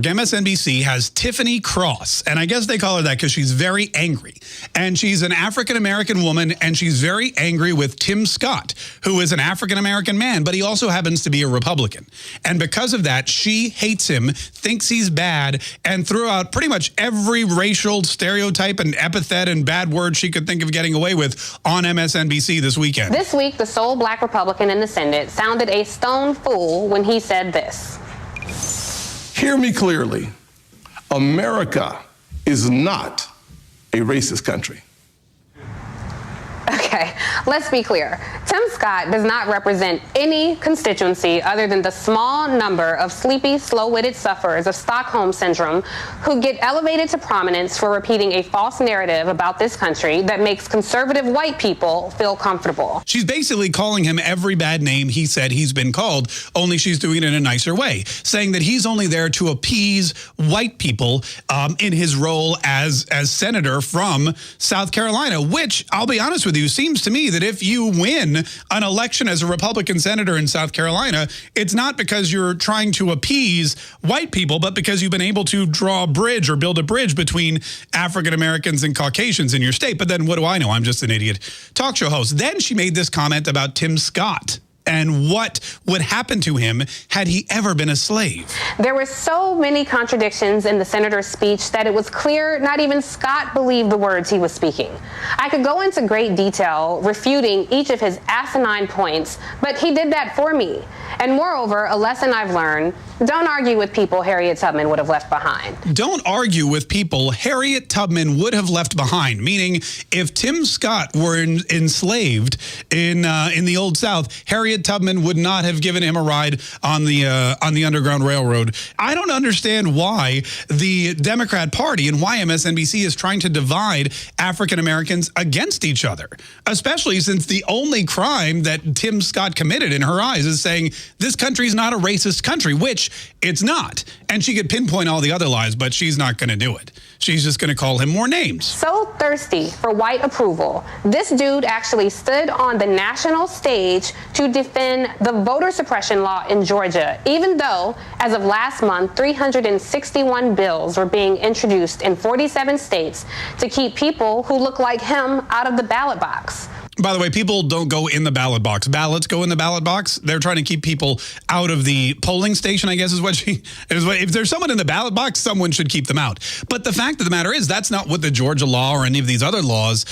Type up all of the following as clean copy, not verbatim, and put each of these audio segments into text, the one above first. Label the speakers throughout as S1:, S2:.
S1: MSNBC has Tiffany Cross, and I guess they call her that because she's very angry. And she's an African-American woman, and she's very angry with Tim Scott, who is an African-American man, but he also happens to be a Republican. And because of that, she hates him, thinks he's bad, and threw out pretty much every racial stereotype and epithet and bad word she could think of getting away with on MSNBC this weekend.
S2: This week, the sole black Republican in the Senate sounded a stone fool when he said this.
S3: Hear me clearly. America is not a racist country.
S2: Okay, let's be clear. Tim Scott does not represent any constituency other than the small number of sleepy, slow-witted sufferers of Stockholm Syndrome who get elevated to prominence for repeating a false narrative about this country that makes conservative white people feel comfortable.
S1: She's basically calling him every bad name he said he's been called, only she's doing it in a nicer way, saying that he's only there to appease white people in his role as senator from South Carolina, which, I'll be honest with you, seems to me that if you win an election as a Republican senator in South Carolina, it's not because you're trying to appease white people, but because you've been able to draw a bridge or build a bridge between African Americans and Caucasians in your state. But then what do I know? I'm just an idiot talk show host. Then she made this comment about Tim Scott and what would happen to him had he ever been a slave.
S2: There were so many contradictions in the senator's speech that it was clear not even Scott believed the words he was speaking. I could go into great detail refuting each of his asinine points, but he did that for me. And moreover, a lesson I've learned, don't argue with people Harriet Tubman would have left behind.
S1: Don't argue with people Harriet Tubman would have left behind, meaning if Tim Scott were enslaved in the Old South, Harriet Tubman would not have given him a ride on the Underground Railroad. I don't understand why the Democrat Party and why MSNBC is trying to divide African Americans against each other, especially since the only crime that Tim Scott committed in her eyes is saying this country's not a racist country, which it's not. And she could pinpoint all the other lies, but she's not going to do it. She's just going to call him more names.
S2: So thirsty for white approval, this dude actually stood on the national stage to defend the voter suppression law in Georgia, even though, as of last month, 361 bills were being introduced in 47 states to keep people who look like him out of the ballot box.
S1: By the way, people don't go in the ballot box. Ballots go in the ballot box. They're trying to keep people out of the polling station, I guess is what if there's someone in the ballot box, someone should keep them out. But the fact of the matter is that's not what the Georgia law or any of these other laws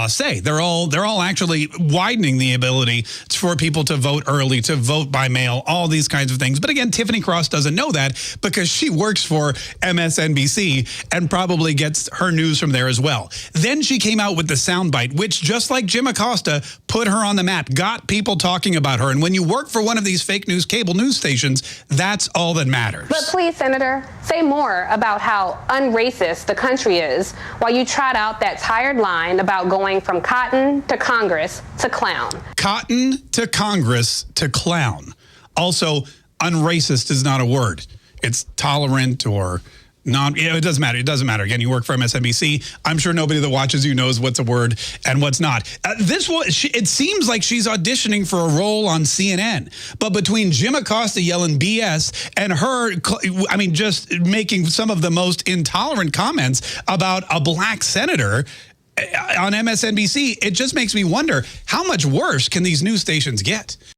S1: say. They're all actually widening the ability for people to vote early, to vote by mail, all these kinds of things. But again, Tiffany Cross doesn't know that because she works for MSNBC and probably gets her news from there as well. Then she came out with the soundbite, which just like Jim Acosta put her on the map, got people talking about her. And when you work for one of these fake news cable news stations, that's all that matters.
S2: But please, Senator, say more about how unracist the country is while you trot out that tired line about going from cotton to Congress to clown.
S1: Cotton to Congress to clown. Also, unracist is not a word. It's tolerant or it doesn't matter. It doesn't matter. Again, you work for MSNBC. I'm sure nobody that watches you knows what's a word and what's not. It seems like she's auditioning for a role on CNN. But between Jim Acosta yelling BS and her, I mean, just making some of the most intolerant comments about a black senator on MSNBC, it just makes me wonder how much worse can these news stations get?